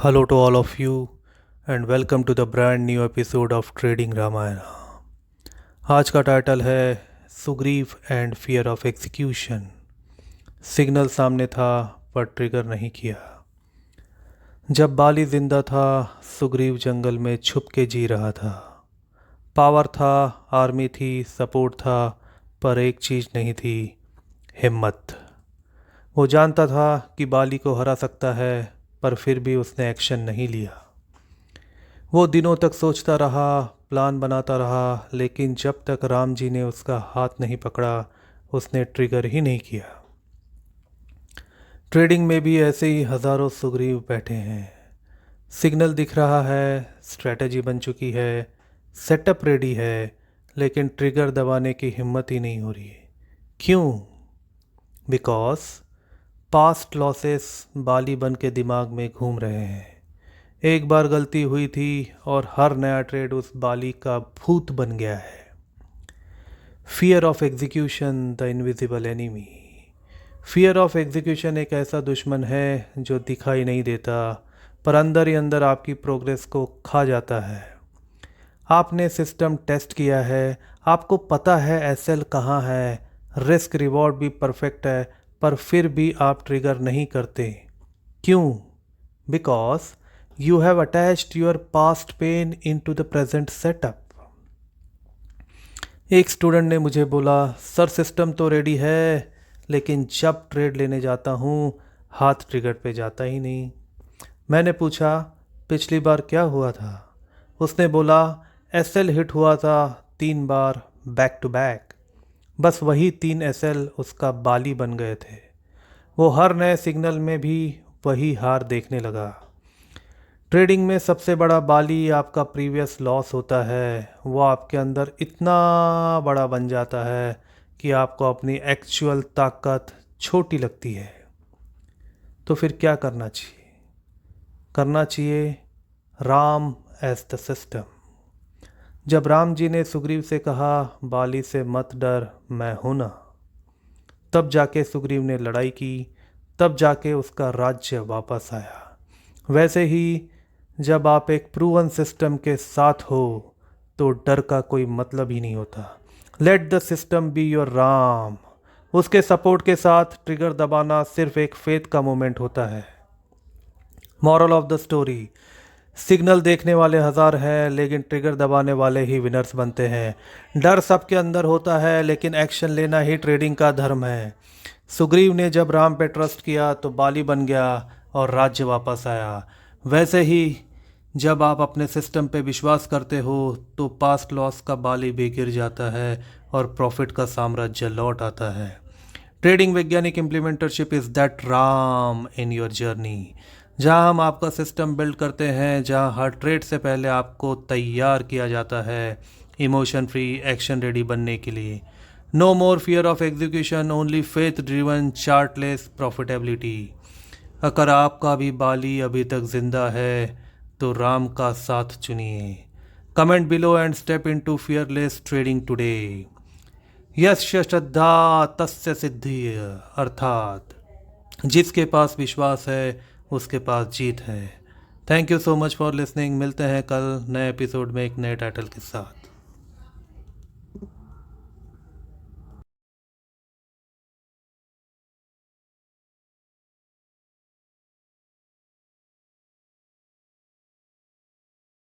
Hello to all of you and welcome to the brand new episode of Trading Ramayana। आज का title है Sugriv and fear of execution. Signal सामने था पर trigger नहीं किया। जब बाली जिंदा था सुग्रीव जंगल में छुप के जी रहा था। पावर था, आर्मी थी, सपोर्ट था, पर एक चीज़ नहीं थी, हिम्मत। वो जानता था कि बाली को हरा सकता है, पर फिर भी उसने एक्शन नहीं लिया। वो दिनों तक सोचता रहा, प्लान बनाता रहा, लेकिन जब तक राम जी ने उसका हाथ नहीं पकड़ा उसने ट्रिगर ही नहीं किया। ट्रेडिंग में भी ऐसे ही हज़ारों सुग्रीव बैठे हैं। सिग्नल दिख रहा है, स्ट्रैटेजी बन चुकी है, सेटअप रेडी है, लेकिन ट्रिगर दबाने की हिम्मत ही नहीं हो रही है। क्यों? बिकॉज पास्ट लॉसेस बाली बन के दिमाग में घूम रहे हैं। एक बार गलती हुई थी और हर नया ट्रेड उस बाली का भूत बन गया है। Fear of execution the invisible enemy. Fear of execution एक ऐसा दुश्मन है जो दिखाई नहीं देता, पर अंदर ही अंदर आपकी प्रोग्रेस को खा जाता है। आपने सिस्टम टेस्ट किया है, आपको पता है एसएल कहाँ है, रिस्क रिवॉर्ड भी परफेक्ट है, पर फिर भी आप ट्रिगर नहीं करते। क्यों? Because you have attached your past pain into the present setup। एक स्टूडेंट ने मुझे बोला, सर सिस्टम तो रेडी है, लेकिन जब ट्रेड लेने जाता हूँ हाथ ट्रिगर पे जाता ही नहीं। मैंने पूछा, पिछली बार क्या हुआ था? उसने बोला, एसएल हिट हुआ था 3 बार बैक टू बैक। बस वही 3 एसएल उसका बाली बन गए थे। वो हर नए सिग्नल में भी वही हार देखने लगा। ट्रेडिंग में सबसे बड़ा बाली आपका प्रीवियस लॉस होता है। वो आपके अंदर इतना बड़ा बन जाता है कि आपको अपनी एक्चुअल ताकत छोटी लगती है। तो फिर क्या करना चाहिए? करना चाहिए राम एज द सिस्टम। जब राम जी ने सुग्रीव से कहा, बाली से मत डर, मैं हूं ना, तब जाके सुग्रीव ने लड़ाई की, तब जाके उसका राज्य वापस आया। वैसे ही जब आप एक प्रूवन सिस्टम के साथ हो तो डर का कोई मतलब ही नहीं होता। Let the system be your Ram. उसके सपोर्ट के साथ ट्रिगर दबाना सिर्फ एक फेथ का मोमेंट होता है। Moral of the story, signal देखने वाले हज़ार हैं, लेकिन ट्रिगर दबाने वाले ही विनर्स बनते हैं। डर सबके अंदर होता है, लेकिन एक्शन लेना ही ट्रेडिंग का धर्म है। सुग्रीव ने जब राम पे ट्रस्ट किया तो बाली बन गया और राज्य वापस आया। वैसे ही जब आप अपने सिस्टम पे विश्वास करते हो तो पास्ट लॉस का बाली भी गिर जाता है और प्रॉफिट का साम्राज्य लौट आता है। ट्रेडिंग वैज्ञानिक इम्प्लीमेंटरशिप is that ram in your journey, जहां हम आपका सिस्टम बिल्ड करते हैं, जहां हर ट्रेड से पहले आपको तैयार किया जाता है इमोशन फ्री, एक्शन रेडी बनने के लिए। No more fear of execution, only faith driven chartless profitability. अगर आपका भी बाली अभी तक जिंदा है तो राम का साथ चुनिए। Comment below and step into fearless trading today. यस्य श्रद्धा तस्य सिद्धि, अर्थात जिसके पास विश्वास है उसके पास जीत है। Thank you so much for listening. मिलते हैं कल नए एपिसोड में एक नए टाइटल के साथ।